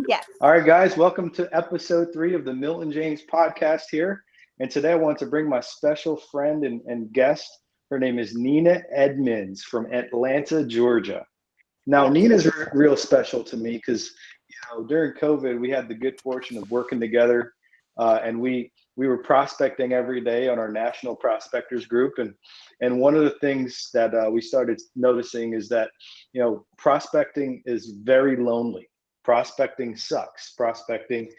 Yes. All right, guys, welcome to episode 3 of the Milton James podcast here. And today I want to bring my special friend and guest. Her name is Nina Edmonds from Atlanta, Georgia. Now, Yep. Nina's real special to me because, during COVID, we had the good fortune of working together, and we were prospecting every day on our national prospectors group. And one of the things that we started noticing is that, prospecting is very lonely. Prospecting sucks. Prospecting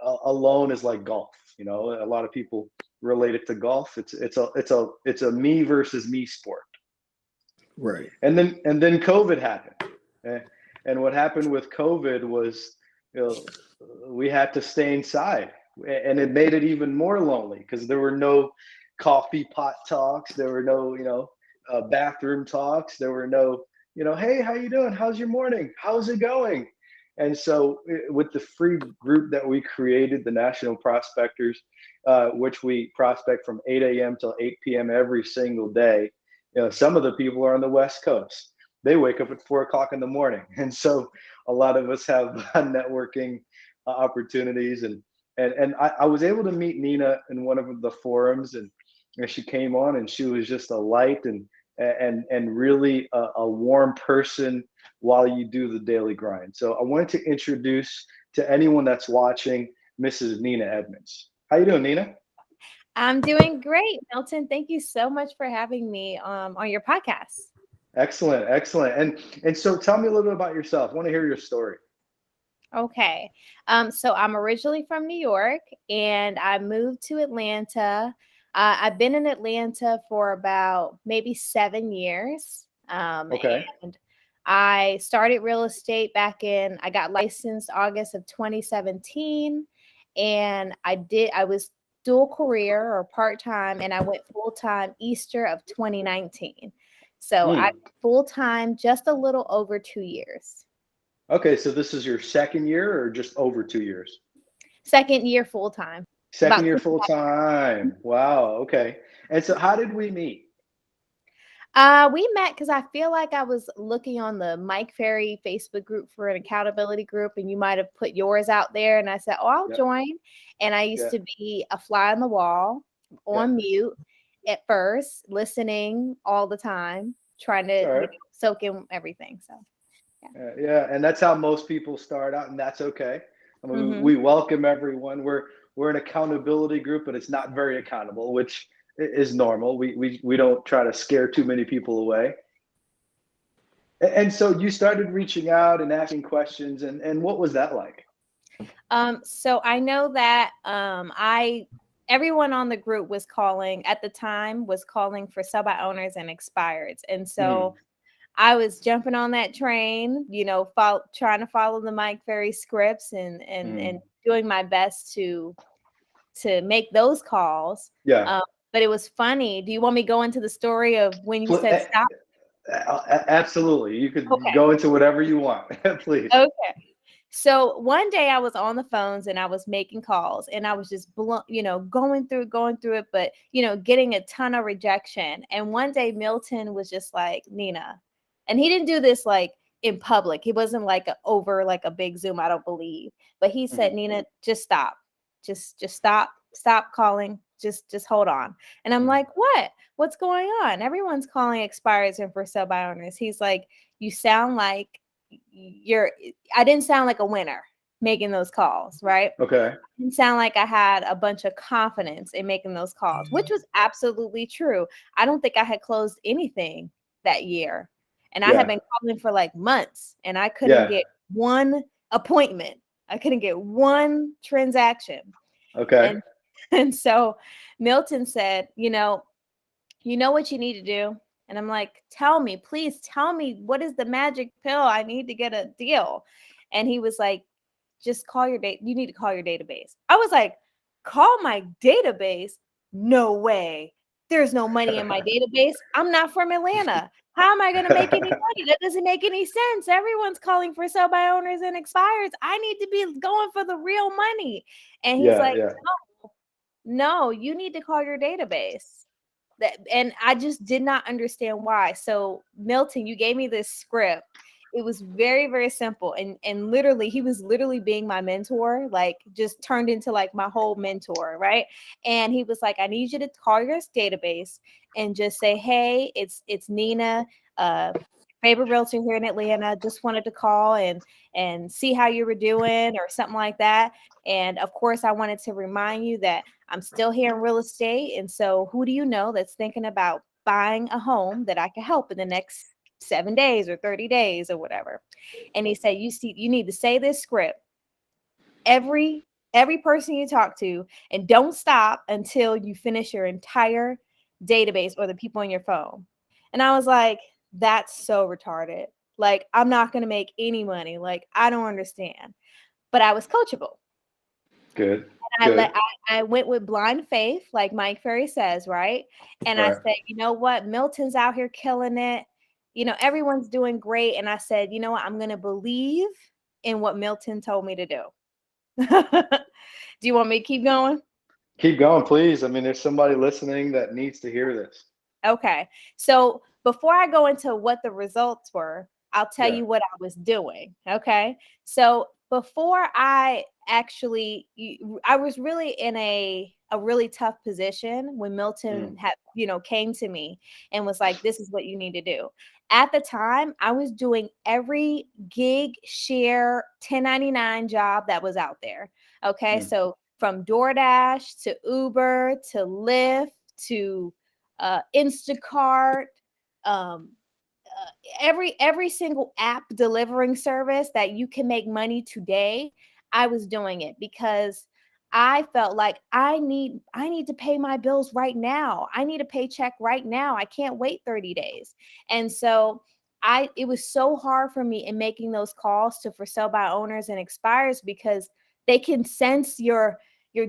alone is like golf. A lot of people relate it to golf. It's a me versus me sport. Right. And then COVID happened. And what happened with COVID was, we had to stay inside, and it made it even more lonely because there were no coffee pot talks, there were no bathroom talks, there were no hey, how you doing, how's your morning, how's it going? And so with the free group that we created, the National Prospectors, which we prospect from 8 a.m. till 8 p.m. every single day. Some of the people are on the West Coast. They wake up at 4 o'clock in the morning. And so a lot of us have networking opportunities. And I was able to meet Nina in one of the forums, and she came on, and she was just a light and really a warm person while you do the daily grind. So I wanted to introduce to anyone that's watching Mrs. Nina Edmonds. How you doing, Nina? I'm doing great, Milton. Thank you so much for having me on your podcast. Excellent. And so tell me a little bit about yourself. I want to hear your story. Okay. So I'm originally from New York, and I moved to Atlanta. I've been in Atlanta for about maybe 7 years. Okay. And I started real estate I got licensed August of 2017. And I was dual career or part-time, and I went full-time Easter of 2019. So I full-time just a little over 2 years. Okay, so this is your second year or just over 2 years? Second year full-time. Second year full-time. Wow, okay. And so how did we meet? We met because I feel like I was looking on the Mike Ferry Facebook group for an accountability group, and you might have put yours out there. And I said, I'll join. And I used to be a fly on the wall, on mute at first, listening all the time, trying to soak in everything. So, yeah, and that's how most people start out, and that's okay. I mean, we welcome everyone. We're an accountability group, but it's not very accountable, which is normal. We don't try to scare too many people away. And so you started reaching out and asking questions, and what was that like? So I know that everyone on the group was calling at the time for sell-by owners and expireds. And so I was jumping on that train, trying to follow the Mike Ferry scripts and doing my best to make those calls. Yeah. But it was funny. Do you want me to go into the story of when you said stop? Absolutely. You could go into whatever you want, please. Okay. So one day I was on the phones and I was making calls, and I was just going through it, but getting a ton of rejection. And one day Milton was just like, Nina, and he didn't do this like in public. He wasn't like over like a big Zoom, I don't believe. But he said, Nina, just stop. Just stop calling. Just hold on. And I'm like, what's going on? Everyone's calling expires and for sale by owners. He's like, you sound like I didn't sound like a winner making those calls, right? Okay. It didn't sound like I had a bunch of confidence in making those calls, which was absolutely true. I don't think I had closed anything that year. And I had been calling for like months, and I couldn't get one appointment. I couldn't get one transaction. Okay. And so Milton said, you know what you need to do? And I'm like, please tell me, what is the magic pill? I need to get a deal. And he was like, just call your you need to call your database. I was like, call my database? No way. There's no money in my database. I'm not from Atlanta. How am I going to make any money? That doesn't make any sense. Everyone's calling for sell by owners and expires. I need to be going for the real money. And he's like, no, you need to call your database. And I just did not understand why. So Milton, you gave me this script, it was very, very simple. And literally, he was literally being my mentor, like just turned into like my whole mentor, right? And he was like, I need you to call your database and just say, hey, it's Nina, uh, favorite realtor here in Atlanta. Just wanted to call and see how you were doing or something like that. And of course, I wanted to remind you that I'm still here in real estate. And so who do you know that's thinking about buying a home that I can help in the next 7 days or 30 days or whatever? And he said, you need to say this script every person you talk to, and don't stop until you finish your entire database or the people on your phone. And I was like, that's so retarded. Like, I'm not going to make any money. Like, I don't understand. But I was coachable. Good. I Good. let I went with blind faith, like Mike Ferry says, right? And I Right. said, you know what? Milton's out here killing it. You know, everyone's doing great. And I said, you know what? I'm going to believe in what Milton told me to do. Do you want me to keep going? Keep going, please. I mean, there's somebody listening that needs to hear this. Okay. So before I go into what the results were, I'll tell Yeah. you what I was doing. Okay. So before I actually, I was really in a really tough position when Mm, Milton had, came to me and was like, this is what you need to do. At the time, I was doing every gig share 1099 job that was out there. Okay. mm, So from DoorDash to Uber to Lyft to Instacart, um, every single app delivering service that you can make money today. I was doing it because I felt like I need to pay my bills right now. I need a paycheck right now. I can't wait 30 days. And so it was so hard for me in making those calls to for sale by owners and expires because they can sense your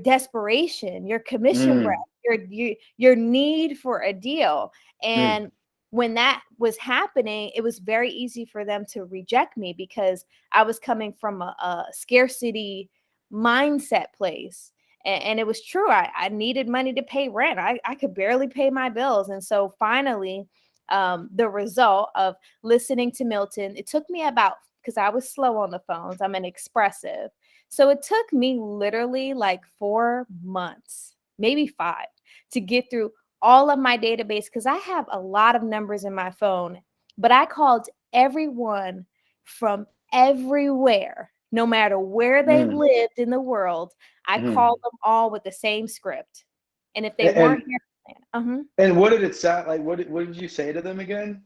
desperation, your commission breath, mm, your need for a deal. mm. And when that was happening, it was very easy for them to reject me because I was coming from a scarcity mindset place. And it was true. I needed money to pay rent. I could barely pay my bills. And so finally, the result of listening to Milton, it took me about, because I was slow on the phones, I'm an expressive. So it took me literally like 4 months, maybe 5, to get through all of my database because I have a lot of numbers in my phone, but I called everyone from everywhere, no matter where they Mm, lived in the world. I mm. called them all with the same script. And if they weren't And here, uh-huh. and what did it sound like? What did you say to them again?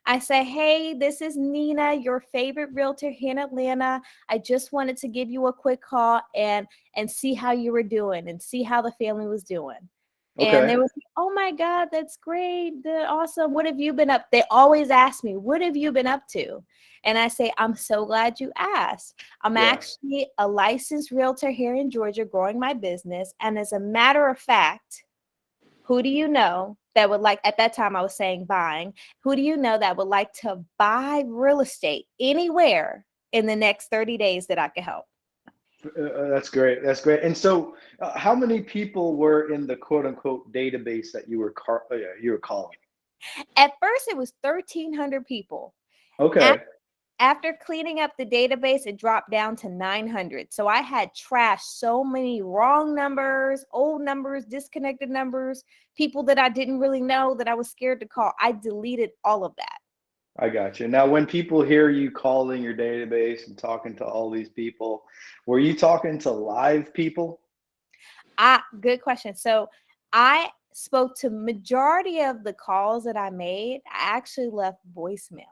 I say, hey, this is Nina, your favorite realtor here in Atlanta. I just wanted to give you a quick call and see how you were doing and see how the family was doing. And Okay. they was, oh my God, that's great. Awesome. What have you been up? They always ask me, what have you been up to? And I say, I'm so glad you asked. I'm Yeah. actually a licensed realtor here in Georgia growing my business. And as a matter of fact, who do you know that would like, at that time I was saying buying, who do you know that would like to buy real estate anywhere in the next 30 days that I could help? That's great. That's great. And so, how many people were in the quote unquote database that you were calling? At first, it was 1,300 people. Okay. After cleaning up the database, it dropped down to 900. So I had trashed so many wrong numbers, old numbers, disconnected numbers, people that I didn't really know that I was scared to call. I deleted all of that. I got you. Now, when people hear you calling your database and talking to all these people, were you talking to live people? Good question. So I spoke to majority of the calls that I made. I actually left voicemails.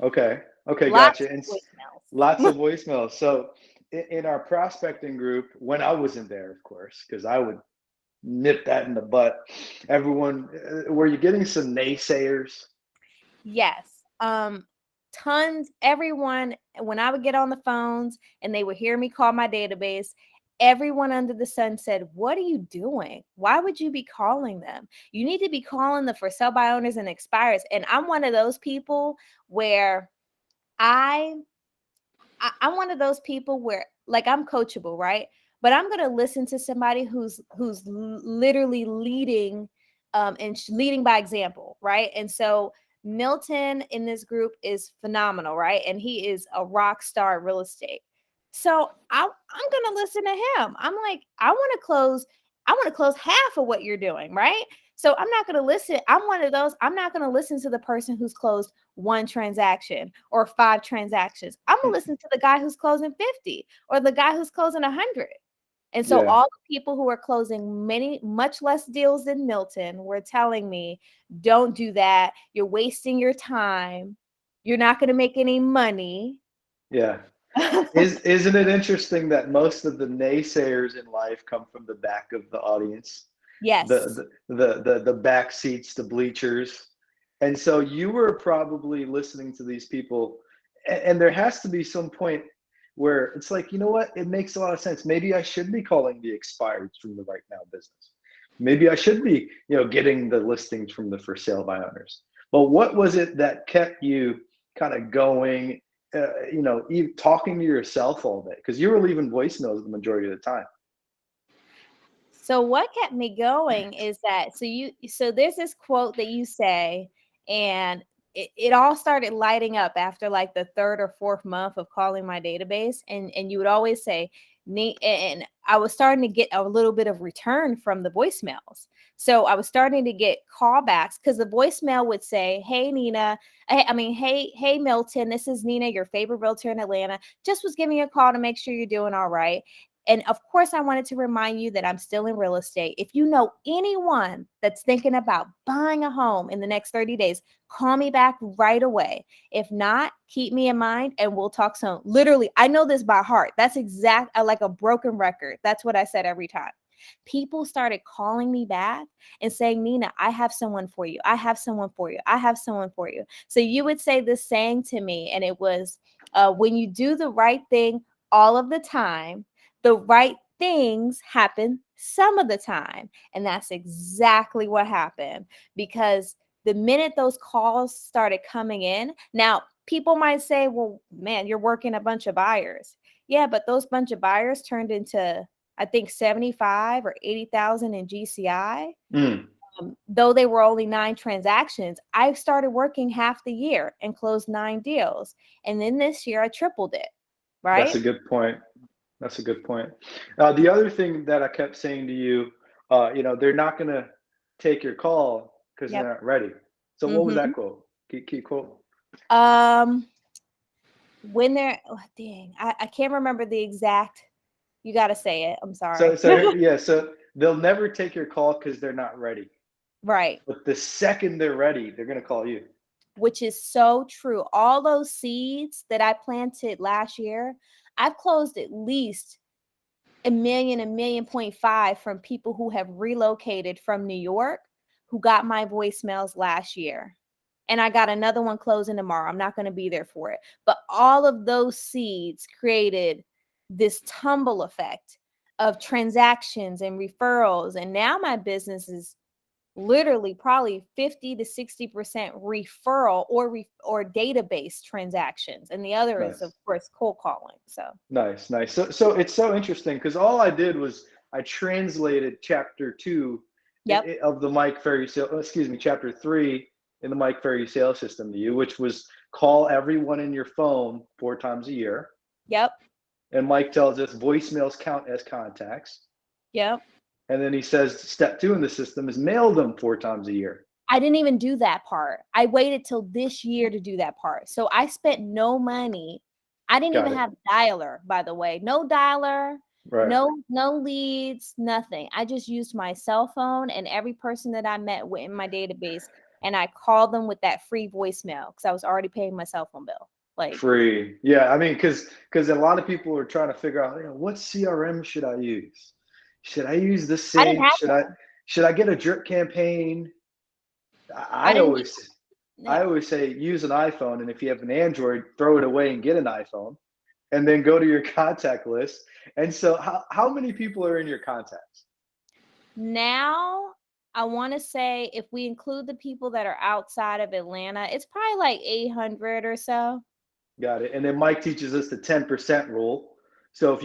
Okay. Okay, Lots gotcha. of And lots voicemails. of voicemails. So, in our prospecting group, when I wasn't there, of course, because I would nip that in the butt. Everyone, were you getting some naysayers? Yes. Tons, everyone, when I would get on the phones and they would hear me call my database, everyone under the sun said, what are you doing? Why would you be calling them? You need to be calling the for sale by owners and expires. And I'm one of those people where I I'm one of those people where like I'm coachable, right? But I'm gonna listen to somebody who's literally leading leading by example, right? And so Milton in this group is phenomenal, right? And he is a rock star real estate. So I'm gonna listen to him. I'm like, I want to close half of what you're doing, right? So I'm not gonna listen. I'm one of those, I'm not gonna listen to the person who's closed one transaction or five transactions. I'm gonna listen to the guy who's closing 50 or the guy who's closing 100. And so Yeah. all the people who are closing much less deals than Milton were telling me, don't do that. You're wasting your time. You're not going to make any money. Yeah. Isn't it interesting that most of the naysayers in life come from the back of the audience, Yes. the back seats, the bleachers, and so you were probably listening to these people, and there has to be some point where it's like, you know what, it makes a lot of sense. Maybe I should be calling the expireds from the right now business. Maybe I should be, getting the listings from the for sale by owners. But what was it that kept you kind of going? Talking to yourself all day, because you were leaving voicemails the majority of the time. So what kept me going is that so there's this quote that you say, and it all started lighting up after like the third or fourth month of calling my database, and you would always say, and I was starting to get a little bit of return from the voicemails. So I was starting to get callbacks because the voicemail would say, "Hey Nina, hey Milton, this is Nina, your favorite realtor in Atlanta. Just was giving you a call to make sure you're doing all right. And of course, I wanted to remind you that I'm still in real estate. If you know anyone that's thinking about buying a home in the next 30 days, call me back right away. If not, keep me in mind and we'll talk soon." Literally, I know this by heart. That's like a broken record. That's what I said every time. People started calling me back and saying, "Nina, I have someone for you. I have someone for you. I have someone for you." So you would say this saying to me, and it was, when you do the right thing all of the time, the right things happen some of the time. And that's exactly what happened, because the minute those calls started coming in, now people might say, "Well, man, you're working a bunch of buyers." Yeah, but those bunch of buyers turned into, I think, 75 or 80,000 in GCI. Mm. Though they were only 9 transactions, I started working half the year and closed 9 deals. And then this year I tripled it, That's right? a good point. That's a good point. The other thing that I kept saying to you, they're not going to take your call because they're Yep. not ready. So what was that Mhm. quote? Key quote. Um, when they're, oh, dang, I can't remember the exact. You got to say it. I'm So sorry. so yeah, so they'll never take your call because they're not ready. Right. But the second they're ready, they're going to call you. Which is so true. All those seeds that I planted last year, I've closed at least a million point five from people who have relocated from New York who got my voicemails last year. And I got another one closing tomorrow. I'm not going to be there for it. But all of those seeds created this tumble effect of transactions and referrals. And now my business is literally probably 50 to 60% referral or database transactions. And the other is, of Nice. course, cold calling. So, Nice. So it's so interesting because all I did was I translated chapter 2 yep, of the Mike Ferry sale, excuse me, chapter 3 in the Mike Ferry sales system to you, which was call everyone in your phone 4 times a year. yep, And Mike tells us voicemails count as contacts. yep. And then he says step 2 in the system is mail them 4 times a year. I didn't even do that part. I waited till this year to do that part. So I spent no money. I didn't Got even it. have dialer, by the way. No dialer, Right. no leads, nothing. I just used my cell phone and every person that I met in my database, and I called them with that free voicemail because I was already paying my cell phone bill. Like, Free. Yeah. I mean, because a lot of people are trying to figure out, what CRM should I use? Should I use the I didn't same? have Should I get a drip campaign? I I didn't always I yeah. always say use an iPhone, and if you have an Android, throw it away and get an iPhone, and then go to your contact list. And so, how many people are in your contacts? Now, I want to say if we include the people that are outside of Atlanta, it's probably like 800 or so. Got it. And then Mike teaches us the 10% rule. So if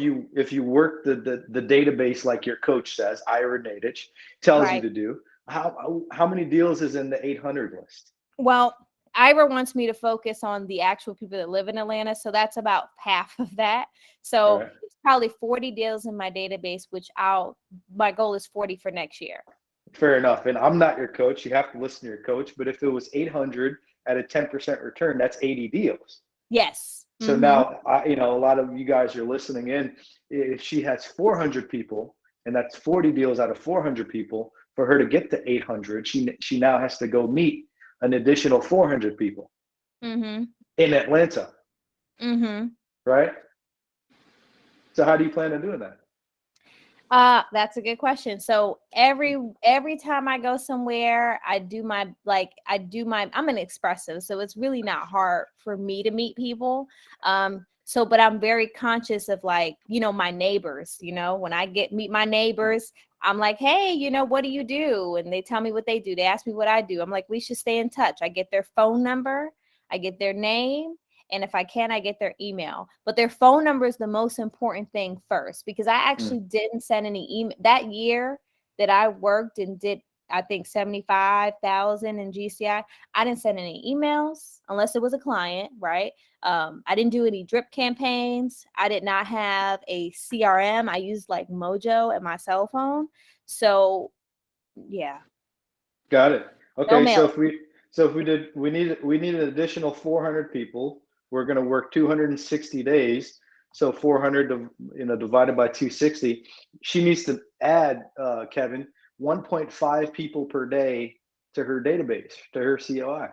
you work the database like your coach says, Ira Nadich tells you Right. to do, how many deals is in the 800 list? Well, Ira wants me to focus on the actual people that live in Atlanta. So that's about half of that. So Right. it's probably 40 deals in my database, which my goal is 40 for next year. Fair enough. And I'm not your coach. You have to listen to your coach. But if it was 800 at a 10% return, that's 80 deals. Yes. So now, a lot of you guys are listening in. If she has 400 people, and that's 40 deals out of 400 people, for her to get to 800, she now has to go meet an additional 400 people in Atlanta, right? So how do you plan on doing that? That's a good question. So every time I go somewhere, I'm an expressive, so it's really not hard for me to meet people. But I'm very conscious of my neighbors, when I meet my neighbors, I'm like, hey, what do you do? And they tell me what they do. They ask me what I do. I'm like, we should stay in touch. I get their phone number, I get their name. And if I can, I get their email. But their phone number is the most important thing first, because I actually didn't send any email that year that I worked and did, I think, 75,000 in GCI. I didn't send any emails unless it was a client, right? I didn't do any drip campaigns. I did not have a CRM. I used like Mojo at my cell phone. So yeah. Got it. No Okay, mail. we need an additional 400 people. We're going to work 260 days. So 400 divided by 260. She needs to add, Kevin, 1.5 people per day to her database, to her COI.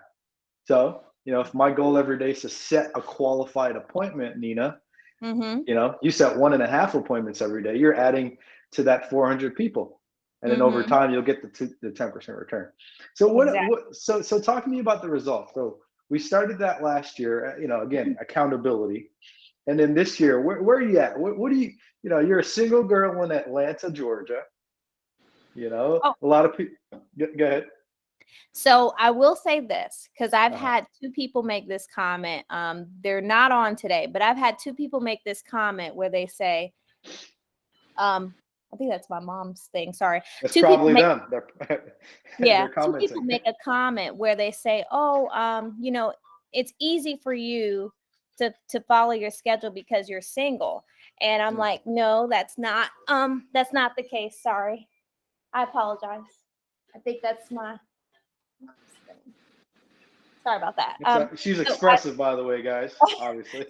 So, if my goal every day is to set a qualified appointment, Nina, you set 1.5 appointments every day. You're adding to that 400 people. And then over time, you'll get the 10% return. So Exactly. so talk to me about the results. So we started that last year, again, accountability. And then this year, where are you at? What do you're a single girl in Atlanta, Georgia. Oh. A lot of people, go ahead. So I will say this, because I've had two people make this comment. They're not on today, but I've had two people make this comment where they say, I think that's my mom's thing. Sorry. It's probably them. They're Two commenting. people make a comment where they say, oh, it's easy for you to follow your schedule because you're single. And I'm like, no, that's not the case. Sorry. I apologize. I think that's my sorry about that. She's expressive, by the way, guys, obviously.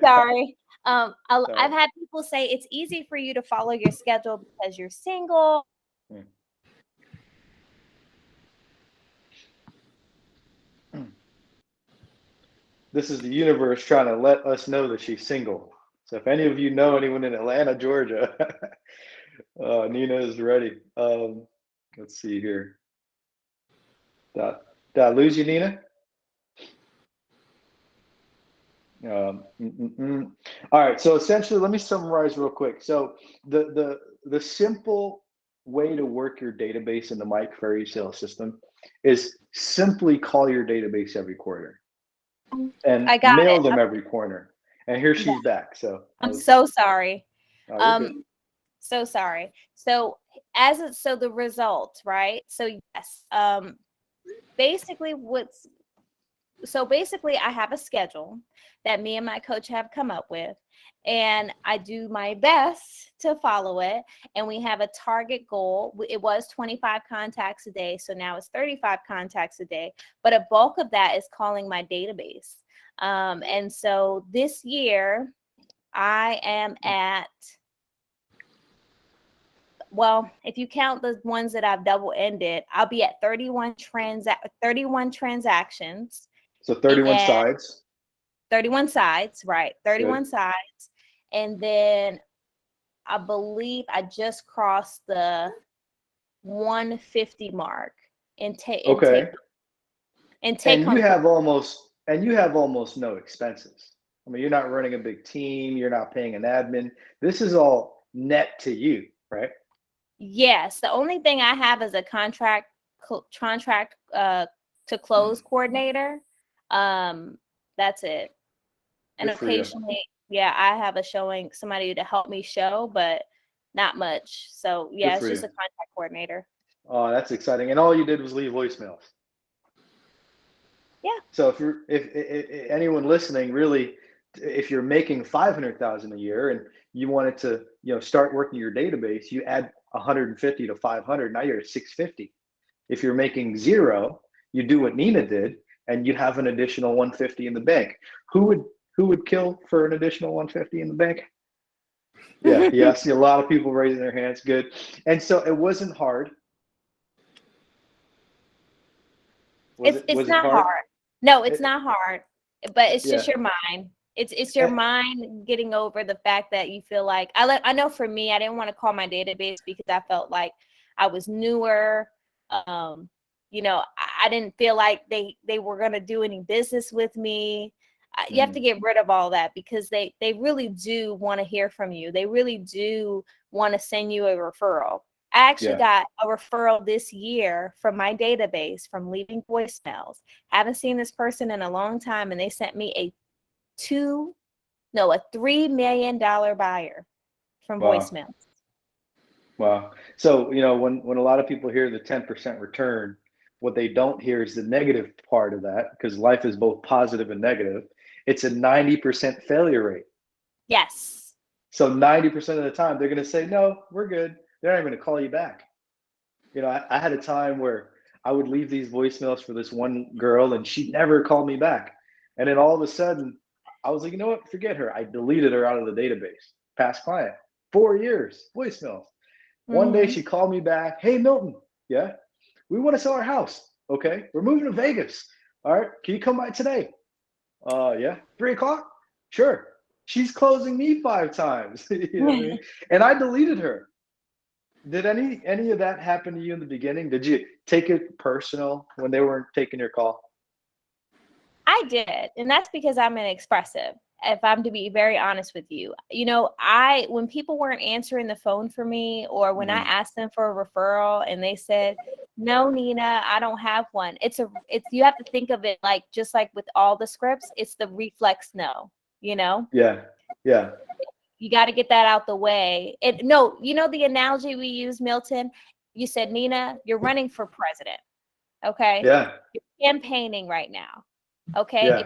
Sorry. I've had people say it's easy for you to follow your schedule because you're single. This is the universe trying to let us know that she's single. So if any of you know anyone in Atlanta, Georgia, Nina is ready. Let's see here. Did I lose you, Nina? All right. So essentially, let me summarize real quick. So the simple way to work your database in the Mike Ferry sales system is simply call your database every quarter and mail them every quarter. And here she's back. So I'm so sorry. Oh, so sorry. So the result, right? So yes, basically I have a schedule that me and my coach have come up with, and I do my best to follow it. And we have a target goal. It was 25 contacts a day, so now it's 35 contacts a day. But a bulk of that is calling my database. And so this year, I am at, well, if you count the ones that I've double ended, I'll be at 31 transactions. So 31 sides. 31 sides, right? 31 sides. And then I believe I just crossed the 150 mark and take And you have almost no expenses. I mean, you're not running a big team, you're not paying an admin. This is all net to you, right? Yes. The only thing I have is a contract to close coordinator. That's it. And occasionally, I have a showing, somebody to help me show, but not much. So yeah, it's just a contract coordinator. Oh, that's exciting. And all you did was leave voicemails. Yeah. So if anyone listening, really, if you're making 500,000 a year and you wanted to, start working your database, you add 150 to 500. Now you're at 650. If you're making zero, you do what Nina did, and you have an additional 150 in the bank. Who would who would kill for an additional 150 in the bank? Yeah, I see a lot of people raising their hands. Good. And so it wasn't hard. Was It's it it's was it not hard? hard. No, it's It, not hard, but it's yeah. just your mind. It's your Eh, mind getting over the fact that you feel like I know for me, I didn't want to call my database because I felt like I was newer. Um, I didn't feel like they were gonna do any business with me. You have to mm, get rid of all that because they really do want to hear from you. They really do want to send you a referral. I actually yeah. got a referral this year from my database from leaving voicemails. Haven't seen this person in a long time, and they sent me a $3 million buyer from Wow. voicemails. Wow. So, when a lot of people hear the 10% return, what they don't hear is the negative part of that, because life is both positive and negative. It's a 90% failure rate. Yes. So 90% of the time, they're going to say, no, we're good. They're not even going to call you back. I had a time where I would leave these voicemails for this one girl and she'd never call me back. And then all of a sudden, I was like, you know what? Forget her. I deleted her out of the database. Past client, 4 years, voicemails. One day Mm-hmm. she called me back. Hey, Milton. Yeah, we want to sell our house. Okay, we're moving to Vegas. All right, can you come by today? Yeah, 3 o'clock. Sure. She's closing me 5 times. You know what I mean? And I deleted her. Did any of that happen to you in the beginning? Did you take it personal when they weren't taking your call? I did, and that's because I'm an expressive. If I'm to be very honest with you, when people weren't answering the phone for me, or when I Mm, asked them for a referral and they said, "No, Nina, I don't have one." It's you have to think of it like just like with all the scripts, it's the reflex no. You know, yeah, yeah, you got to get that out the way. No, the analogy we use, Milton. You said, Nina, you're running for president. Okay, yeah, you're campaigning right now. Okay, yeah.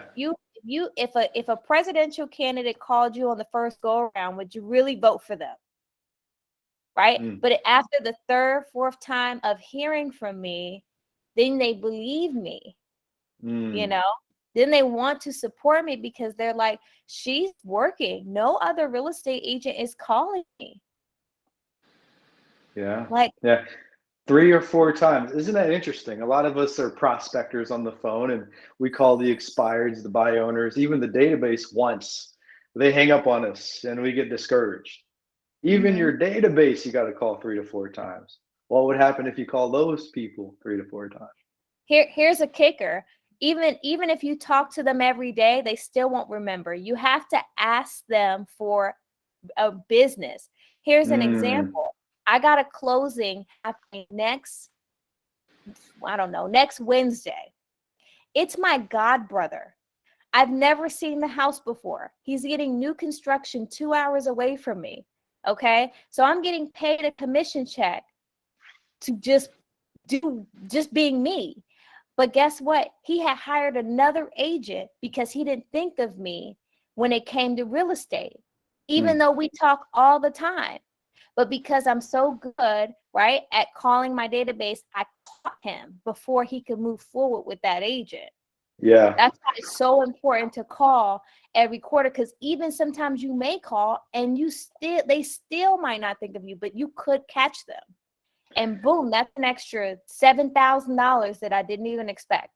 if a presidential candidate called you on the first go around, would you really vote for them? Right? Mm, But after the third, fourth time of hearing from me, then they believe me, you mm, know? Then they want to support me because they're like, she's working. No other real estate agent is calling me. yeah, Like, yeah. 3 or 4 times. Isn't that interesting? A lot of us are prospectors on the phone, and we call the expireds, the buy owners, even the database once. They hang up on us, and we get discouraged. Even mhm. your database, you got to call 3 to 4 times. What would happen if you call those people 3 to 4 times? Here's a kicker. Even if you talk to them every day, they still won't remember. You have to ask them for a business. Here's an Mm, example. I got a closing happening next Wednesday. It's my god brother. I've never seen the house before. He's getting new construction 2 hours away from me. Okay. So I'm getting paid a commission check to just being me. But guess what? He had hired another agent because he didn't think of me when it came to real estate, even mm, though we talk all the time. But because I'm so good, right, at calling my database, I caught him before he could move forward with that agent. yeah. That's why it's so important to call every quarter, because even sometimes you may call and they still might not think of you, but you could catch them. And boom, that's an extra $7,000 that I didn't even expect.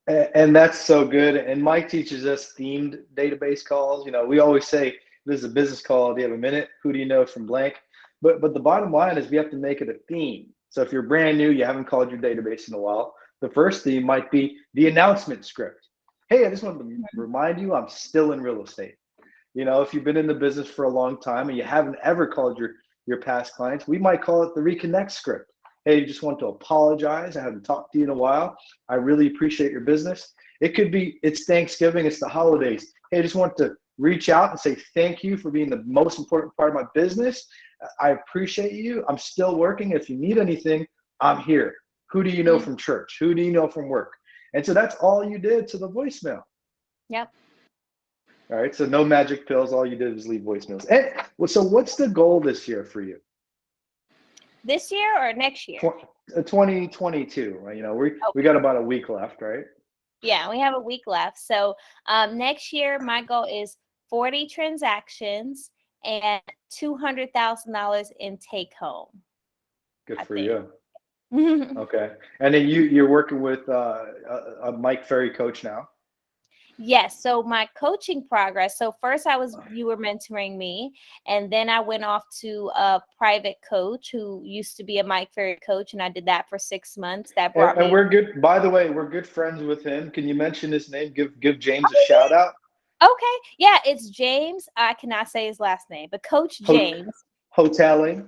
And that's so good. And Mike teaches us themed database calls. We always say this is a business call. Do you have a minute? Who do you know from blank? But the bottom line is we have to make it a theme. So if you're brand new, you haven't called your database in a while, the first theme might be the announcement script. Hey, I just wanted to remind you I'm still in real estate. If you've been in the business for a long time and you haven't ever called your past clients, we might call it the Reconnect Script. Hey, just want to apologize. I haven't talked to you in a while. I really appreciate your business. It could be it's Thanksgiving, it's the holidays. Hey, I just want to reach out and say thank you for being the most important part of my business. I appreciate you. I'm still working. If you need anything, I'm here. Who do you know Mm. from church? Who do you know from work? And so that's all you did to the voicemail. Yep. All right. So no magic pills. All you did was leave voicemails. And so what's the goal this year for you? This year or next year? 2022. Right? You know, we Okay. got about a week left, right? Yeah, we have a week left. So next year, my goal is 40 transactions and $200,000 in take home, Good I for think. you. Okay. And then you're working with a Mike Ferry coach now. Yes. So my coaching progress. So first you were mentoring me, and then I went off to a private coach who used to be a Mike Ferry coach, and I did that for 6 months. That brought And me. we're good. By the way, we're good friends with him. Can you mention his name? Give James a shout out. Okay. Yeah, it's James. I cannot say his last name, but Coach James. Hoteling,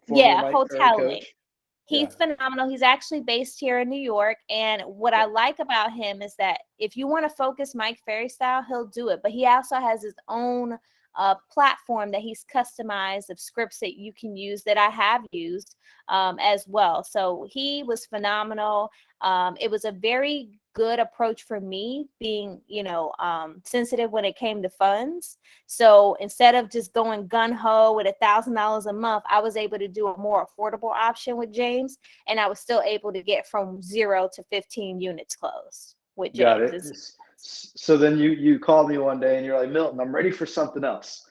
former Yeah, Mike Ferry hoteling. coach. Yeah. He's phenomenal. He's actually based here in New York. And what I like about him is that if you want to focus Mike Ferry style, he'll do it. But he also has his own platform that he's customized of scripts that you can use that I have used as well. So he was phenomenal. It was a very good approach for me being, sensitive when it came to funds. So instead of just going gun-ho with $1,000 a month, I was able to do a more affordable option with James, and I was still able to get from 0 to 15 units closed with Got James. it. So then you called me one day and you're like, Milton, I'm ready for something else.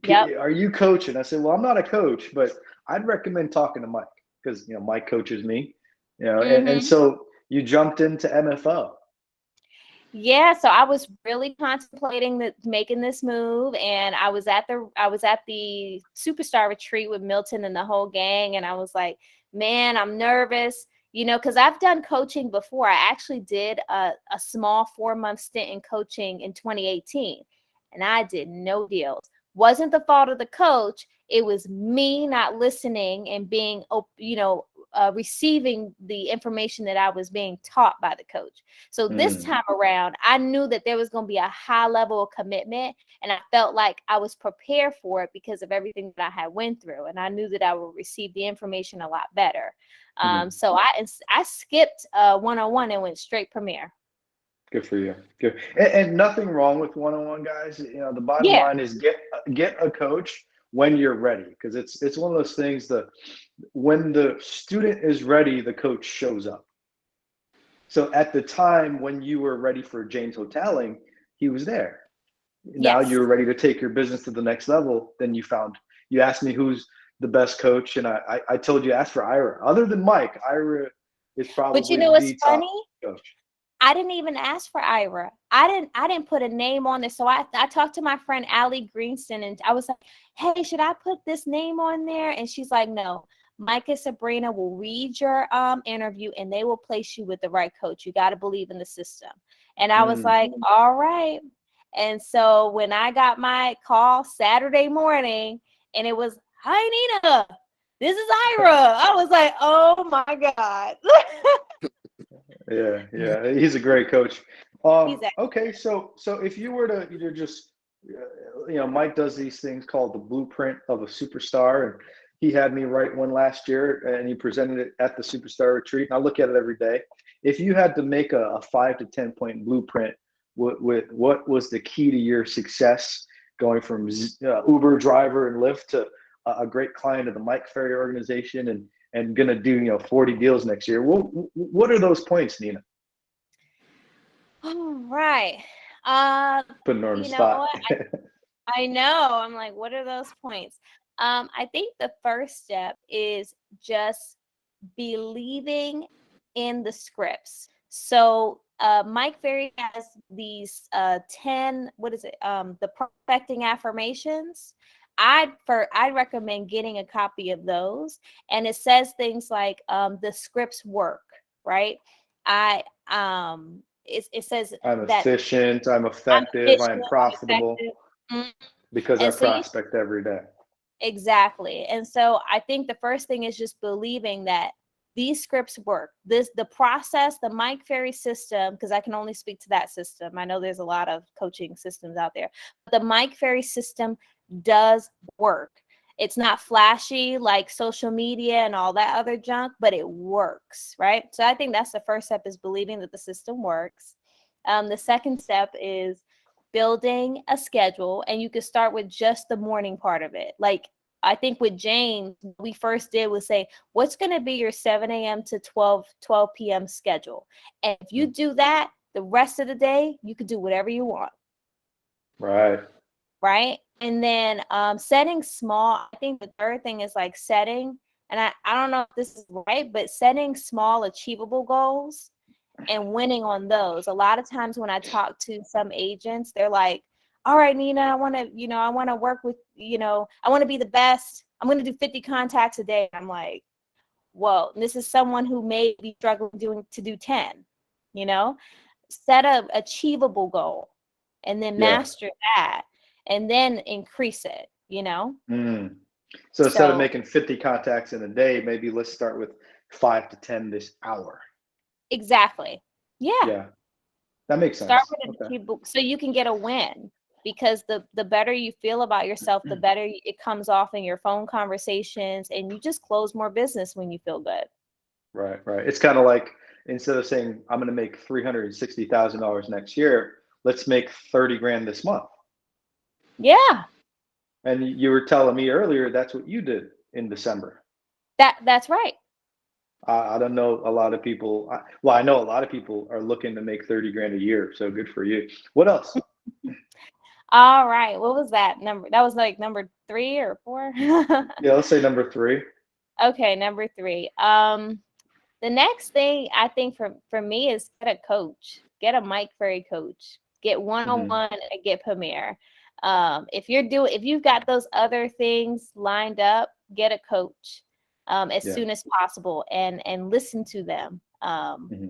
Yep. Are you coaching? I said, well, I'm not a coach, but I'd recommend talking to Mike because Mike coaches me. And so you jumped into MFO. Yeah, so I was really contemplating making this move, and I was at the superstar retreat with Milton and the whole gang, and I was like, man, I'm nervous, because I've done coaching before. I actually did a small 4-month stint in coaching in 2018, and I did no deals. Wasn't the fault of the coach. It was me not listening and being, receiving the information that I was being taught by the coach. So this time around, I knew that there was going to be a high level of commitment, and I felt like I was prepared for it because of everything that I had went through, and I knew that I would receive the information a lot better. So I skipped one-on-one and went straight Premier. Good for you. Good. And nothing wrong with one-on-one, guys. The bottom Yeah. line is get a coach when you're ready, because it's one of those things that when the student is ready, the coach shows up. So at the time when you were ready for James Hoteling, he was there. Now Yes. you're ready to take your business to the next level. Then you asked me who's the best coach, and I told you ask for Ira. Other than Mike, Ira is probably But what's the top funny? coach. I didn't even ask for Ira. I didn't put a name on this. So I talked to my friend Allie Greenston, and I was like, hey, should I put this name on there? And she's like, no. Mike and Sabrina will read your interview, and they will place you with the right coach. You got to believe in the system. And I was like, all right. And so when I got my call Saturday morning, and it was, hi, Nina, this is Ira. I was like, oh my God. Yeah, he's a great coach. Okay, so if you were to either just, Mike does these things called the blueprint of a superstar, and he had me write one last year, and he presented it at the superstar retreat. And I look at it every day. If you had to make a 5 to 10 point blueprint with what was the key to your success, going from Uber driver and Lyft to a great client of the Mike Ferry organization, and gonna do 40 deals next year. What are those points, Nina? All right. Putting her on the spot. I know. I'm like, what are those points? I think the first step is just believing in the scripts. So Mike Ferry has these 10, what is it? The perfecting affirmations. I'd recommend getting a copy of those. And it says things like the scripts work, right? It says I'm that efficient, I'm effective, I'm profitable, because I and so prospect every day. exactly. And so I think the first thing is just believing that these scripts work. The process, the Mike Ferry system, because I can only speak to that system. I know there's a lot of coaching systems out there, but the Mike Ferry system does work. It's not flashy like social media and all that other junk, but it works, right? So I think that's the first step, is believing that the system works. The second step is building a schedule, and you could start with just the morning part of it. Like, I think with James, what we first did was say, what's going to be your 7 a.m. to 12 p.m. schedule? And if you do that, the rest of the day, you could do whatever you want. Right. Right. And then setting small, I think the third thing is like setting, and I don't know if this is right, but setting small achievable goals and winning on those. A lot of times when I talk to some agents, they're like, all right, Nina, I want to work with, I want to be the best. I'm going to do 50 contacts a day. I'm like, whoa, this is someone who may be struggling to do 10, set a achievable goal and then Yeah. master that and then increase it, So instead of So making 50 contacts in a day, maybe let's start with 5 to 10 this hour. exactly. Yeah. Yeah, that makes Start sense. with an Okay. achievable so you can get a win, because the better you feel about yourself, the better it comes off in your phone conversations, and you just close more business when you feel good. Right, right. It's kind of like, instead of saying I'm going to make $360,000 next year, let's make 30 grand this month. Yeah. And you were telling me earlier that's what you did in December. That's right. I don't know a lot of people. Well, I know a lot of people are looking to make 30 grand a year. So good for you. What else? All right. What was that number? That was like number 3 or 4. Yeah, let's say number 3. Okay, number 3. The next thing I think for me is get a coach, get a Mike Ferry coach, get Hmm. one-on-one and get Premier. If you've got those other things lined up, get a coach as Yeah. soon as possible and listen to them. Hmm.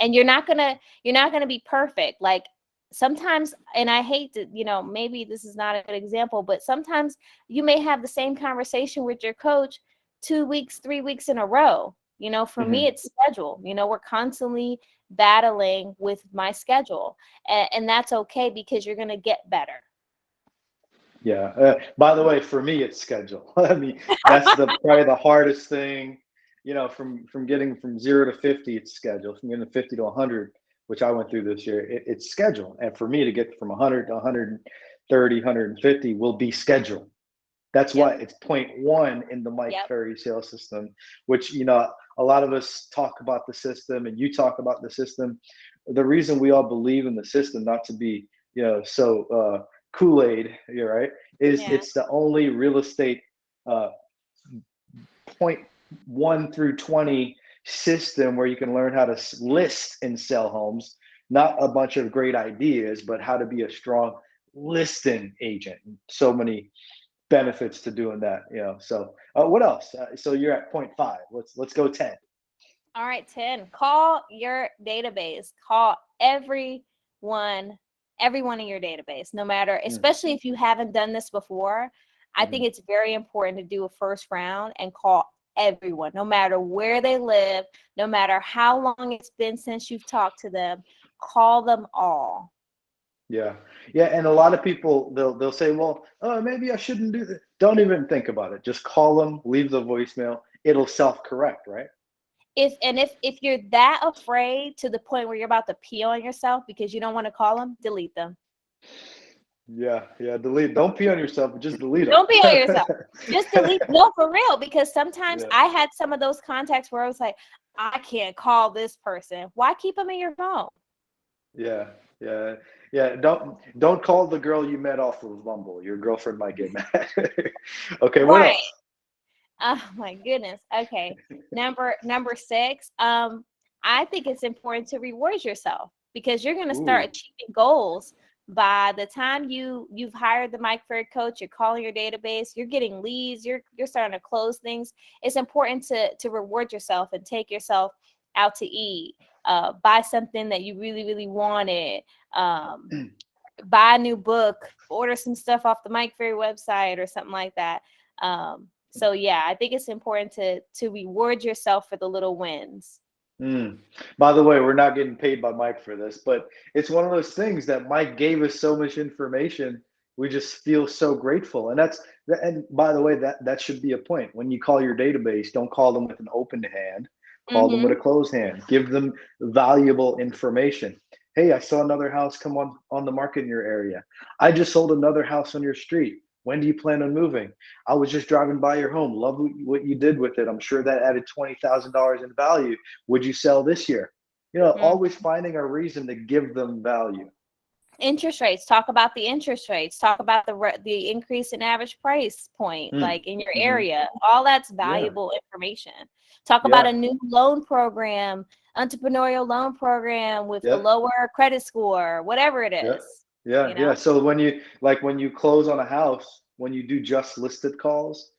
And you're not gonna be perfect. Like sometimes, and I hate to, maybe this is not a good example, but sometimes you may have the same conversation with your coach 2 weeks, 3 weeks in a row. For me, Hmm. it's schedule. We're constantly battling with my schedule, and that's okay because you're gonna get better. Yeah. By the way, for me, it's schedule. I mean, that's probably the hardest thing. From getting from 0 to 50, it's schedule. From getting 50 to 100, which I went through this year, it's schedule. And for me to get from 100 to 130, 150 will be schedule. That's why Yep. it's point one in the Mike Yep. Ferry sales system, which, a lot of us talk about the system and you talk about the system. The reason we all believe in the system, not to be, so Kool-Aid, you're right, is Yeah. it's the only real estate uh, point 1 through 20 system where you can learn how to list and sell homes, not a bunch of great ideas, but how to be a strong listing agent. So many benefits to doing that, So what else? So you're at point 5. Let's go 10. All right, 10. Call your database. Call everyone in your database, no matter, Mm, especially if you haven't done this before. I mhm. think it's very important to do a first round and call everyone, no matter where they live, no matter how long it's been since you've talked to them. Call them all. Yeah, yeah, and a lot of people they'll say, well, maybe I shouldn't do that. Don't even think about it. Just call them, leave the voicemail. It'll self-correct, right? If you're that afraid to the point where you're about to pee on yourself because you don't want to call them, delete them. Yeah, yeah. Delete. Don't pee on yourself. Just delete them. Don't be on yourself. Just delete. No, for real. Because sometimes Yeah, I had some of those contacts where I was like, I can't call this person. Why keep them in your phone? yeah, yeah, yeah. Don't call the girl you met off of Bumble. Your girlfriend might get mad. Okay, what Right. else? Oh my goodness. Okay. Number 6. I think it's important to reward yourself because you're gonna start Ooh, achieving goals by the time you've hired the Mike Ferry coach, you're calling your database, you're getting leads, you're starting to close things. It's important to reward yourself and take yourself out to eat, buy something that you really, really wanted, um, buy a new book, order some stuff off the Mike Ferry website or something like that. So yeah, I think it's important to reward yourself for the little wins. mm. By the way, we're not getting paid by Mike for this, but it's one of those things that Mike gave us so much information. we just feel so grateful. And by the way, that should be a point. When you call your database, don't call them with an open hand, call them with a Mm-hmm. closed hand. Give them valuable information. Hey, I saw another house come on the market in your area. I just sold another house on your street. When do you plan on moving? I was just driving by your home. Love what you did with it. I'm sure that added $20,000 in value. Would you sell this year? Always finding a reason to give them value. Interest rates. Talk about the interest rates. Talk about the increase in average price point, Mm. like in your Mm-hmm. area. All that's Yeah. valuable information. Talk about a Yeah. new loan program, entrepreneurial loan program with a Yep. lower credit score, whatever it Yeah. is. Yeah. You know. Yeah. So when you close on a house, when you do just listed calls,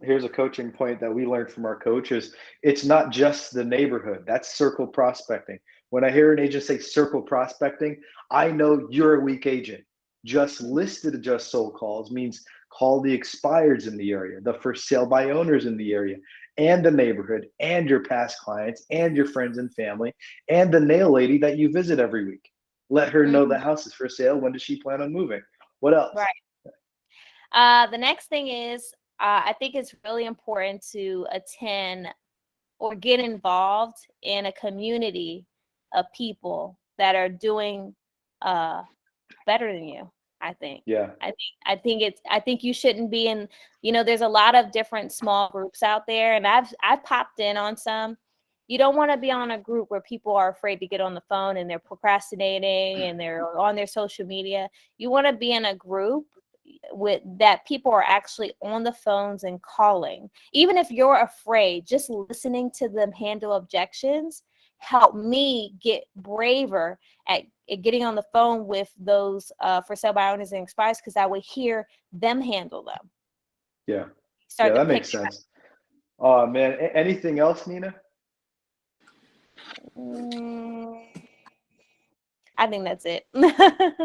here's a coaching point that we learned from our coaches. It's not just the neighborhood. That's circle prospecting. When I hear an agent say circle prospecting, I know you're a weak agent. Just listed, just sold calls means call the expireds in the area, the for sale by owners in the area, and the neighborhood, and your past clients, and your friends and family, and the nail lady that you visit every week. Let her know the Mhm. house is for sale. When does she plan on moving? What else? Right. The next thing is, I think it's really important to attend or get involved in a community of people that are doing better than you. I think. Yeah. I think you shouldn't be in, there's a lot of different small groups out there, and I've popped in on some. You don't want to be on a group where people are afraid to get on the phone and they're procrastinating and they're on their social media. You want to be in a group with that people are actually on the phones and calling. Even if you're afraid, just listening to them handle objections helped me get braver at getting on the phone with those for sale by owners and expires, because I would hear them handle them. Yeah. Yeah, Start to that pick makes sense. Oh man, anything else, Nina? Mm, I think that's it. All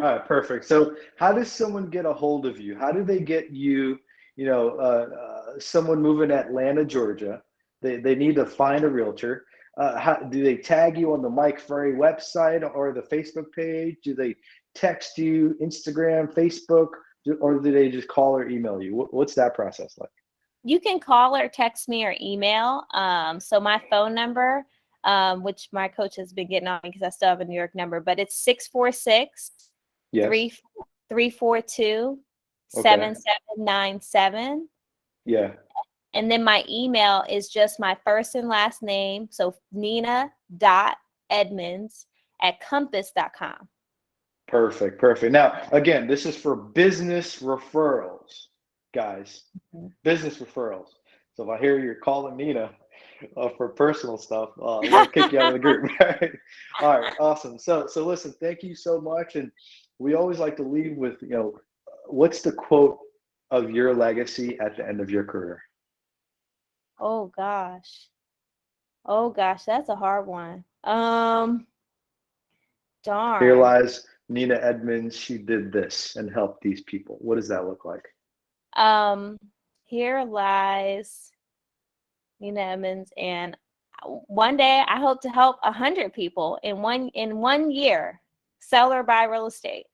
right, perfect. So, how does someone get a hold of you? How do they get you? Someone moving to Atlanta, Georgia, they need to find a realtor. How do they tag you on the Mike Ferry website or the Facebook page? Do they text you, Instagram, Facebook, or do they just call or email you? What's that process like? You can call or text me or email. So my phone number, which my coach has been getting on me because I still have a New York number, but it's 646 Yes. 342 Okay. 7797. Yeah. And then my email is just my first and last name. So Nina.Edmonds@compass.com. Perfect. Perfect. Now, again, this is for business referrals, guys. Business referrals. So if I hear you're calling Nina for personal stuff, we'll kick you out of the group. Right? All right. Awesome. So listen, thank you so much. And we always like to leave with, what's the quote of your legacy at the end of your career? Oh gosh. Oh gosh, that's a hard one. Here Darn. lies Nina Edmonds. She did this and helped these people. What does that look like? Um, Here lies Nina Edmonds, and one day I hope to help 100 people in one year sell or buy real estate.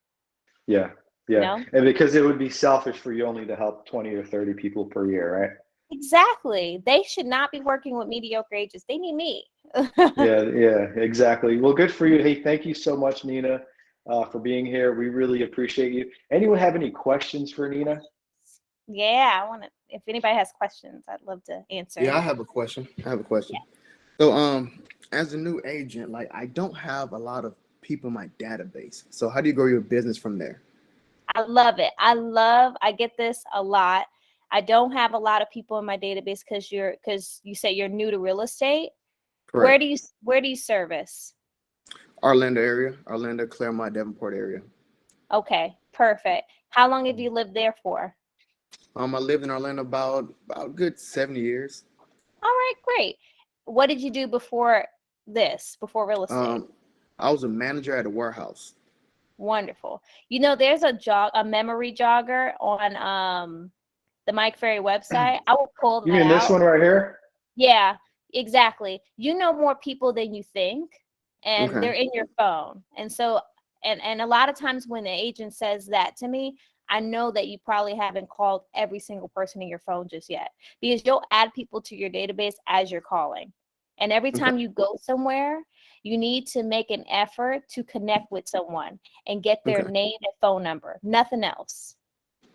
Yeah. You Yeah. know And because it would be selfish for you only to help 20 or 30 people per year, right? exactly. They should not be working with mediocre agents. They need me. Yeah, yeah, exactly. Well, good for you. Hey, thank you so much, Nina, for being here. We really appreciate you. Anyone have any questions for Nina? Yeah, I want to. If anybody has questions, I'd love to answer. Yeah, I have a question. Yeah. So, as a new agent, like I don't have a lot of people in my database. So, how do you grow your business from there? I love it. I get this a lot. I don't have a lot of people in my database because you say you're new to real estate. Where Correct. do you service? Orlando area, Orlando, Claremont, Davenport area. Okay, perfect. How long have you lived there for? I lived in Orlando about good 7 years. All right, great. What did you do before real estate? Um, I was a manager at a warehouse. Wonderful. There's a memory jogger on the Mike Ferry website. I will pull You that mean this out. one right here? Yeah, exactly. You know more people than you think, and they're Okay. in your phone. And so, and a lot of times when the agent says that to me, I know that you probably haven't called every single person in your phone just yet, because you'll add people to your database as you're calling. And every Okay. time you go somewhere, you need to make an effort to connect with someone and get their Okay. name and phone number, nothing else.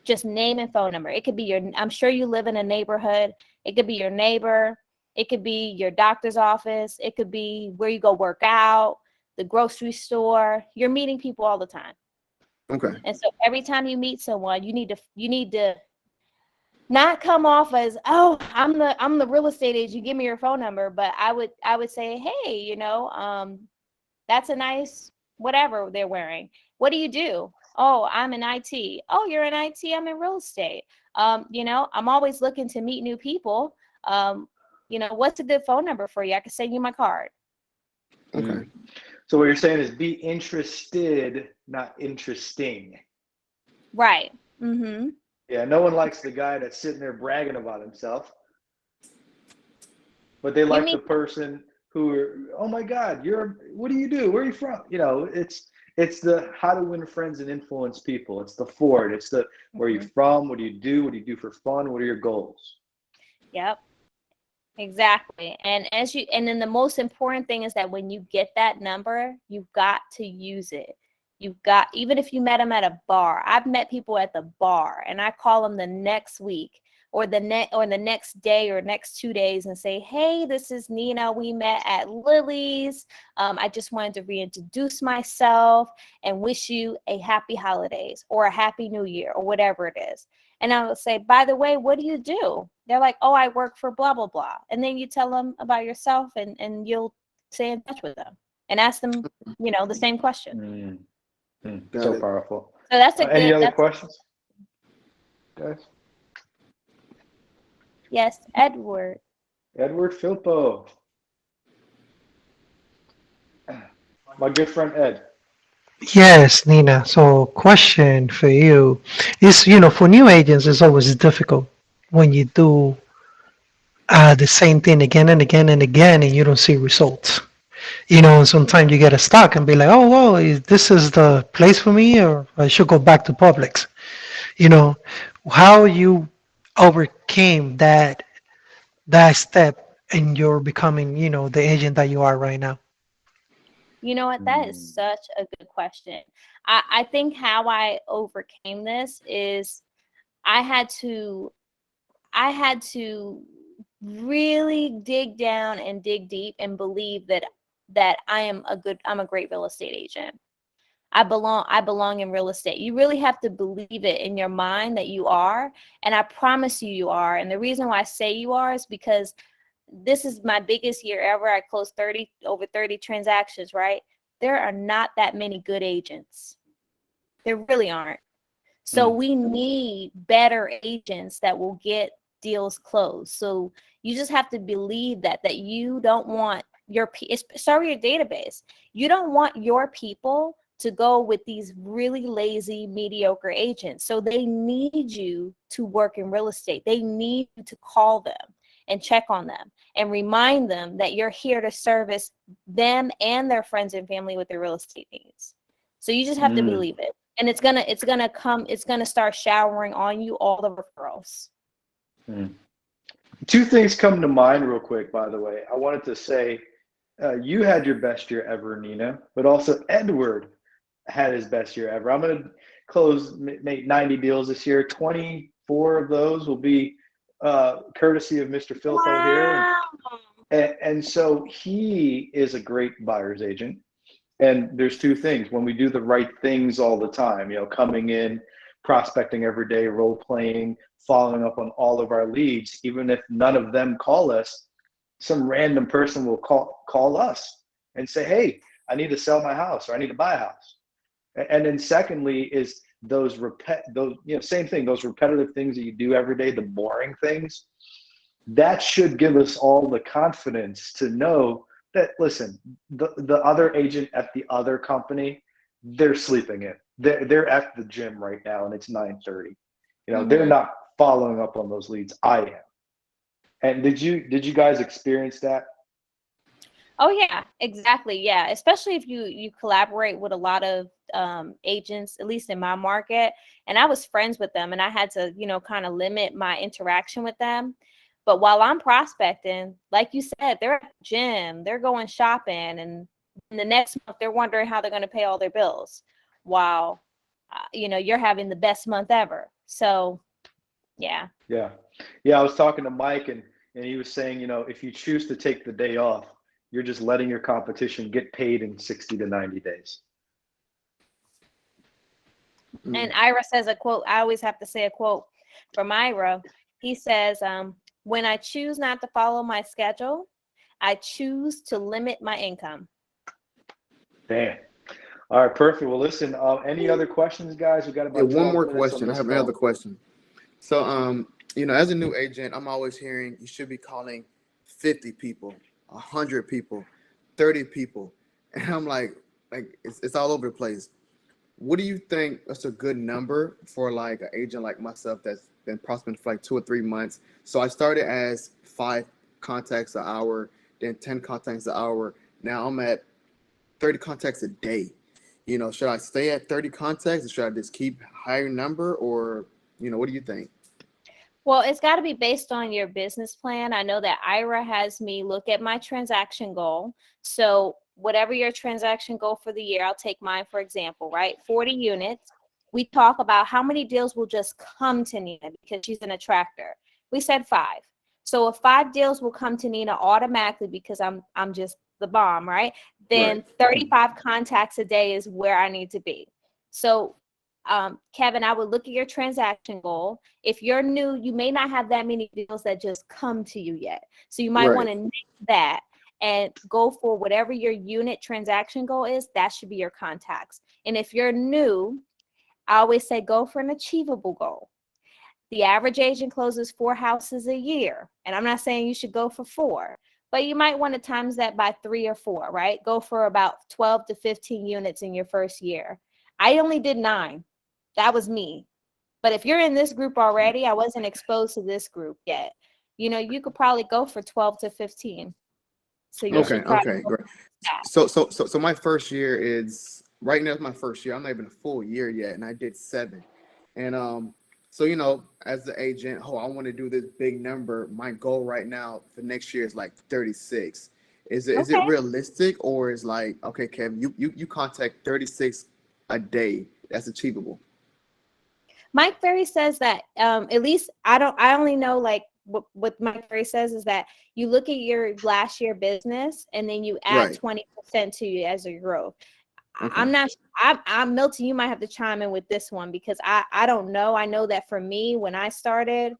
Just name and phone number. It could be your, I'm sure you live in a neighborhood. It could be your neighbor. It could be your doctor's office. It could be where you go work out, the grocery store. You're meeting people all the time. Okay. And so every time you meet someone, you need to not come off as, oh, I'm the real estate agent, give me your phone number. But I would say, hey, that's a nice whatever they're wearing. What do you do? Oh, I'm in IT. Oh, you're in IT. I'm in real estate. I'm always looking to meet new people. What's a good phone number for you? I can send you my card. Okay. So what you're saying is be interested, not interesting. Right. Mm-hmm. Yeah, no one likes the guy that's sitting there bragging about himself, but they You like mean the person who, oh my God, what do you do? Where are you from? It's the how to win friends and influence people. It's the Ford. It's the where are you from? What do you do? What do you do for fun? What are your goals? Yep. Exactly. And then the most important thing is that when you get that number, you've got to use it. Even if you met them at a bar. I've met people at the bar and I call them the next week or the next day or next 2 days and say, hey, this is Nina. We met at Lily's. I just wanted to reintroduce myself and wish you a happy holidays or a happy new year or whatever it is. And I will say, by the way, what do you do? They're like, oh, I work for blah, blah, blah. And then you tell them about yourself and you'll stay in touch with them and ask them, the same question. Got So it. powerful. So that's a Any good, other questions, guys? yes, Edward. Edward Filpo, my good friend Ed. Yes, Nina. So, question for you is, for new agents, it's always difficult when you do the same thing again and again and again, and you don't see results. And sometimes you get stuck and be like, oh, well, this is the place for me, or I should go back to Publix. You know, how you overcame that step in your becoming, the agent that you are right now. You know what? That is such a good question. I think how I overcame this is I had to really dig down and dig deep and believe that I'm a great real estate agent. I belong in real estate. You really have to believe it in your mind that you are, and I promise you are. And the reason why I say you are is because this is my biggest year ever. I closed over 30 transactions, right? There are not that many good agents. There really aren't. So we need better agents that will get deals closed. So you just have to believe that you don't want start with your database. You don't want your people to go with these really lazy, mediocre agents. So they need you to work in real estate. They need you to call them and check on them and remind them that you're here to service them and their friends and family with their real estate needs. So you just have to believe it. And it's gonna start showering on you all the referrals. Two things come to mind real quick, by the way. I wanted to say you had your best year ever, Nina, but also Edward had his best year ever. I'm going to make 90 deals this year. 24 of those will be courtesy of Mr. Filpo here. And so he is a great buyer's agent. And there's two things. When we do the right things all the time, coming in, prospecting every day, role playing, following up on all of our leads, even if none of them call us, some random person will call us and say, hey, I need to sell my house or I need to buy a house. And then secondly is same thing, those repetitive things that you do every day, the boring things, that should give us all the confidence to know that, listen, the other agent at the other company, they're sleeping in. They're at the gym right now and it's 9:30. They're not following up on those leads. I am. And did you guys experience that? Oh yeah, exactly. Yeah, especially if you collaborate with a lot of agents, at least in my market. And I was friends with them, and I had to, kind of limit my interaction with them. But while I'm prospecting, like you said, they're at the gym, they're going shopping, and in the next month they're wondering how they're going to pay all their bills, while you're having the best month ever. So yeah. Yeah. Yeah. I was talking to Mike, and he was saying, if you choose to take the day off, you're just letting your competition get paid in 60 to 90 days. And Ira says a quote. I always have to say a quote from Ira. He says, when I choose not to follow my schedule, I choose to limit my income. Damn. All right, perfect. Well, listen, any other questions, guys? We got about one 12 more minutes on question. I this have call. another question. So, as a new agent, I'm always hearing you should be calling 50 people, 100 people, 30 people. And I'm like it's all over the place. What do you think is a good number for like an agent like myself that's been prospecting for like 2 or 3 months? So I started as 5 contacts an hour, then 10 contacts an hour. Now I'm at 30 contacts a day. Should I stay at 30 contacts or should I just keep higher number, or, what do you think? Well, it's got to be based on your business plan. I know that Ira has me look at my transaction goal. So whatever your transaction goal for the year, I'll take mine, for example, right? 40 units. We talk about how many deals will just come to Nina because she's an attractor. We said 5. So if 5 deals will come to Nina automatically because I'm just the bomb, right? Then Right. 35 contacts a day is where I need to be. So Kevin, I would look at your transaction goal. If you're new, you may not have that many deals that just come to you yet. So you might want to nix that and go for whatever your unit transaction goal is. That should be your contacts. And if you're new, I always say go for an achievable goal. The average agent closes 4 houses a year. And I'm not saying you should go for 4, but you might want to times that by 3 or 4, right? Go for about 12 to 15 units in your first year. I only did 9. That was me. But if you're in this group already, I wasn't exposed to this group yet. You could probably go for 12 to 15. So you should probably Okay, great. So my first year is right now. It's my first year. I'm not even a full year yet, and I did 7. And so as the agent, I want to do this big number. My goal right now for next year is like 36. Is it realistic, or is like, okay, Kevin, you contact 36 a day? That's achievable. Mike Ferry says that at least I only know like what Mike Ferry says is that you look at your last year business and then you add 20% to you as your growth. Okay. I'm Milton, you might have to chime in with this one because I don't know. I know that for me, when I started,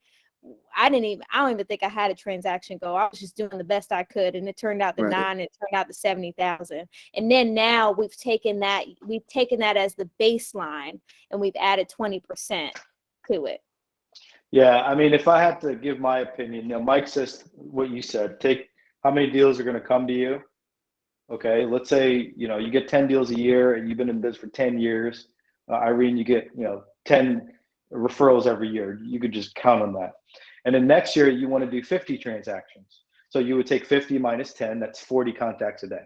I don't even think I had a transaction goal. I was just doing the best I could, and it turned out to 9, and it turned out to 70,000. And then now we've taken that as the baseline, and we've added 20% to it. Yeah, I mean, if I had to give my opinion, Mike says what you said. Take how many deals are going to come to you. Okay, let's say you get 10 deals a year, and you've been in business for 10 years. Irene, you get 10 referrals every year. You could just count on that. And then next year you want to do 50 transactions. So you would take 50 minus 10, that's 40 contacts a day.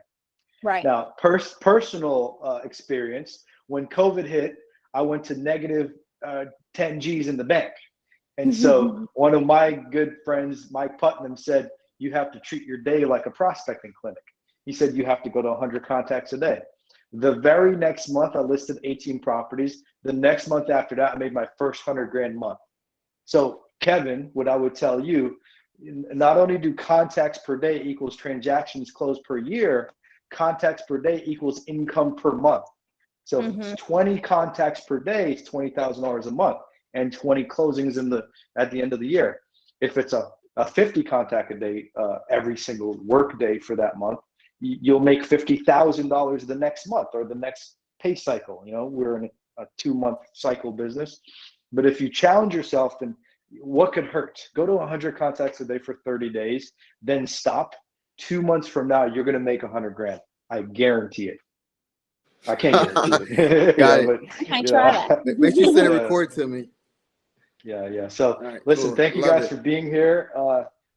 Right. Now, personal experience, when COVID hit, I went to negative 10 G's in the bank. And so one of my good friends, Mike Putnam, said, you have to treat your day like a prospecting clinic. He said, you have to go to 100 contacts a day. The very next month, I listed 18 properties. The next month after that, I made my first $100,000 month. So Kevin, what I would tell you, not only do contacts per day equals transactions closed per year, contacts per day equals income per month. So if it's 20 contacts per day, it's $20,000 a month, and 20 closings at the end of the year. If it's a 50 contact a day every single work day for that month, you'll make $50,000 the next month or the next pay cycle. We're in a 2-month cycle business. But if you challenge yourself, then what could hurt? Go to 100 contacts a day for 30 days, then stop. 2 months from now, you're going to make $100,000. I guarantee it. I can't guarantee it. Got it. But, I try that. Make sure you send a record to me. Yeah. So right, listen, cool. thank you guys for being here.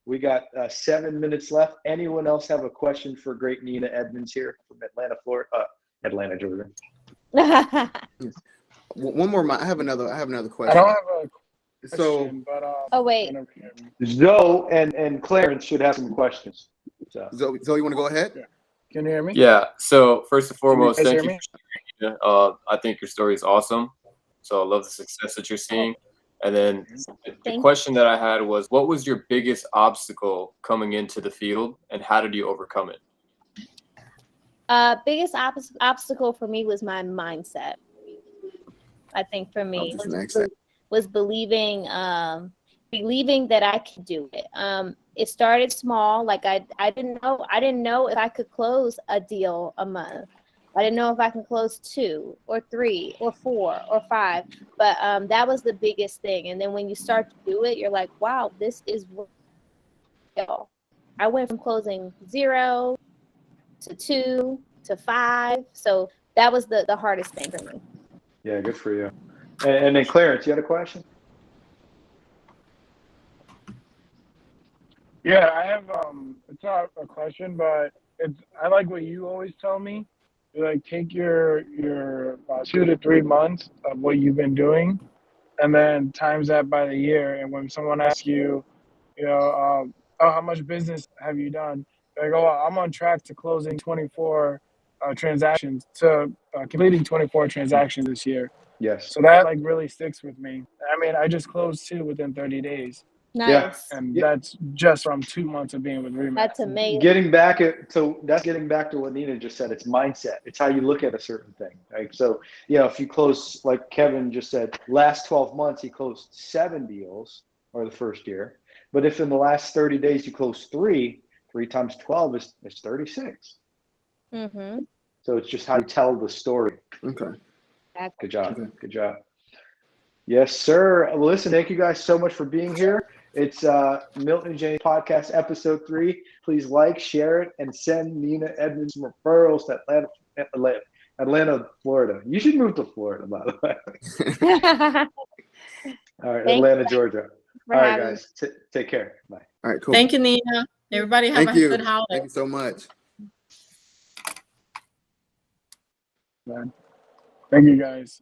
We got 7 minutes left. Anyone else have a question for great Nina Edmonds here from Atlanta, Florida? Atlanta, Georgia. One more. I have another I question. don't have a So question, but Oh, wait. I never hear me. Zoe and Clarence should have some questions. So. Zoe, you want to go ahead? Can you hear me? Yeah. So first and foremost, guys thank hear you me? for sharing. I think your story is awesome. So I love the success that you're seeing. And then the Thank question that I had was, what was your biggest obstacle coming into the field, and how did you overcome it? Biggest obstacle for me was my mindset. I think for me was believing that I could do it. It started small. Like I didn't know if I could close a deal a month. I didn't know if I can close 2 or 3 or 4 or 5. But that was the biggest thing. And then when you start to do it, you're like, wow, this is real. I went from closing 0 to 2 to 5. So that was the hardest thing for me. Yeah, good for you. And then Clarence, you had a question? Yeah, I have it's not a question, but I like what you always tell me. You like take your 2 to 3 months of what you've been doing, and then times that by the year. And when someone asks you, oh, how much business have you done? Like, oh, I'm on track to closing 24 transactions, to completing 24 transactions this year. Yes. So that like really sticks with me. I mean, I just closed 2 within 30 days. Nice. And that's just from 2 months of being with Remax. That's amazing. Getting back to what Nina just said. It's mindset. It's how you look at a certain thing, right? So, if you close, like Kevin just said, last 12 months, he closed 7 deals, or the first year. But if in the last 30 days you close 3 times 12 is 36. Mm-hmm. So it's just how you tell the story. Okay. Good job. Okay. Good job. Yes, sir. Listen, thank you guys so much for being here. It's Milton James Podcast, episode 3. Please like, share it, and send Nina Edmonds some referrals to Atlanta, Florida. You should move to Florida, by the way. All right, Atlanta, Georgia. All right, guys. Take care. Bye. All right, cool. Thank you, Nina. Everybody have a good holiday. Thank you so much. Thank you, guys.